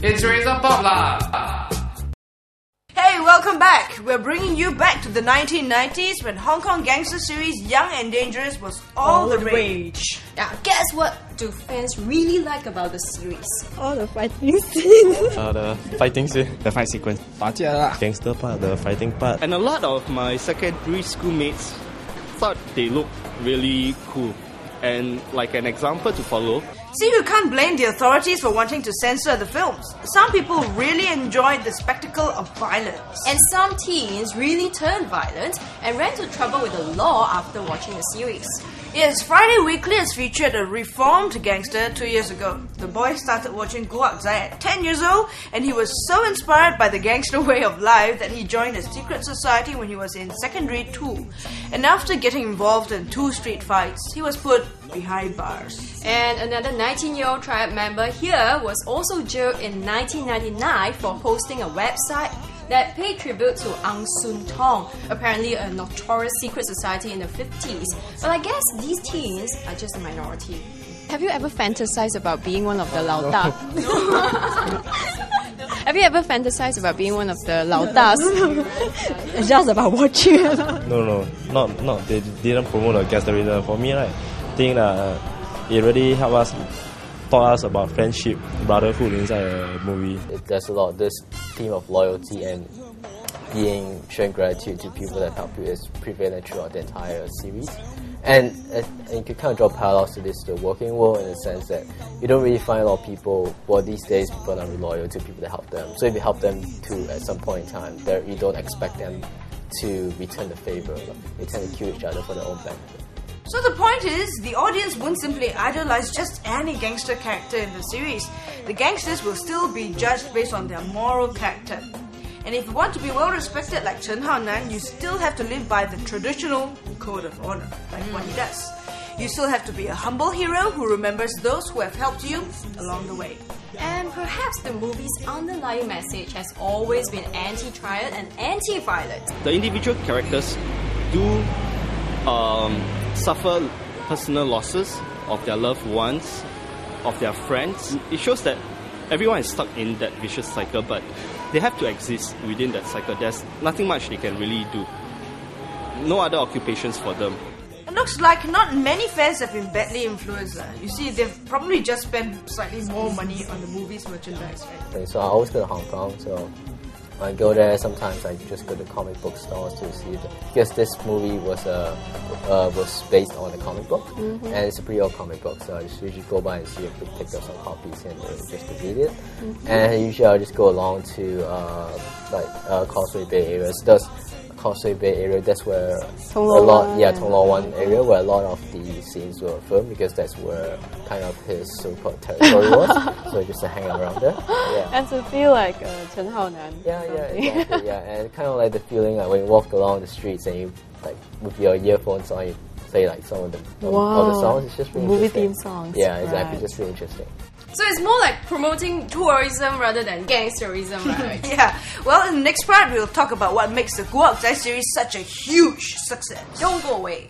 It's Razor Pop lah! Hey, welcome back! We're bringing you back to the 1990s when Hong Kong gangster series Young and Dangerous was all the rage. Now, guess what do fans really like about the series? All the fighting scenes. The fighting scene. The fight sequence. 打架啦. Gangster part, the fighting part. And a lot of my secondary school mates thought they looked really cool. And like an example to follow. See, you can't blame the authorities for wanting to censor the films. Some people really enjoyed the spectacle of violence. And some teens really turned violent and ran into trouble with the law after watching the series. Yes, Friday Weekly has featured a reformed gangster 2 years ago. The boy started watching Glossy at 10 years old, and he was so inspired by the gangster way of life that he joined a secret society when he was in secondary 2. And after getting involved in 2 street fights, he was put behind bars. And another 19-year-old triad member here was also jailed in 1999 for hosting a website that paid tribute to Ang Soon Tong, apparently a notorious secret society in the 50s. But I guess these teens are just a minority. Have you ever fantasized about being one of the Lao Da? Have you ever fantasized about being one of the Lao Das? It's just about watching. No, not. They didn't promote the gangsterism. For me, right, I think that it really helped us, taught us about friendship, brotherhood inside the movie. There's a lot of this theme of loyalty and showing gratitude to people that help you is prevalent throughout the entire series. And you can kind of draw parallels to this, the working world, in the sense that you don't really find a lot of people, well, these days people are not really loyal to people that help them. So if you help them too at some point in time, you don't expect them to return the favor. They tend to kill each other for their own benefit. So the point is, the audience won't simply idolize just any gangster character in the series. The gangsters will still be judged based on their moral character. And if you want to be well respected like Chen Haonan, you still have to live by the traditional code of honor, like what he does. You still have to be a humble hero who remembers those who have helped you along the way. And perhaps the movie's underlying message has always been anti-triad and anti-violence. The individual characters do suffer personal losses of their loved ones, of their friends. It shows that everyone is stuck in that vicious cycle, but they have to exist within that cycle. There's nothing much they can really do. No other occupations for them. It looks like not many fans have been badly influenced. You see, they've probably just spent slightly more money on the movie's merchandise, right? So I always go to Hong Kong, so I go there. Sometimes I just go to comic book stores to see it, because this movie was based on a comic book, and it's a pretty old comic book. So I just usually go by and see if we pick up some copies and just to read it. And usually I'll just go along to Causeway Bay area. So Causeway Bay area, that's where Thong Lo Wan area, where a lot of the scenes were filmed, because that's where kind of his so-called territory was. So just to hang around there. Yeah. And to feel like Chen Haonan. Yeah, exactly. Yeah, and kind of like the feeling like when you walk along the streets and you like with your earphones on, you play like some of the songs. It's just really movie interesting. theme songs. Yeah, exactly. Right. Just really interesting. So it's more like promoting tourism rather than gangsterism, right? Yeah. Well, in the next part, we'll talk about what makes the Glossy series such a huge success. Don't go away.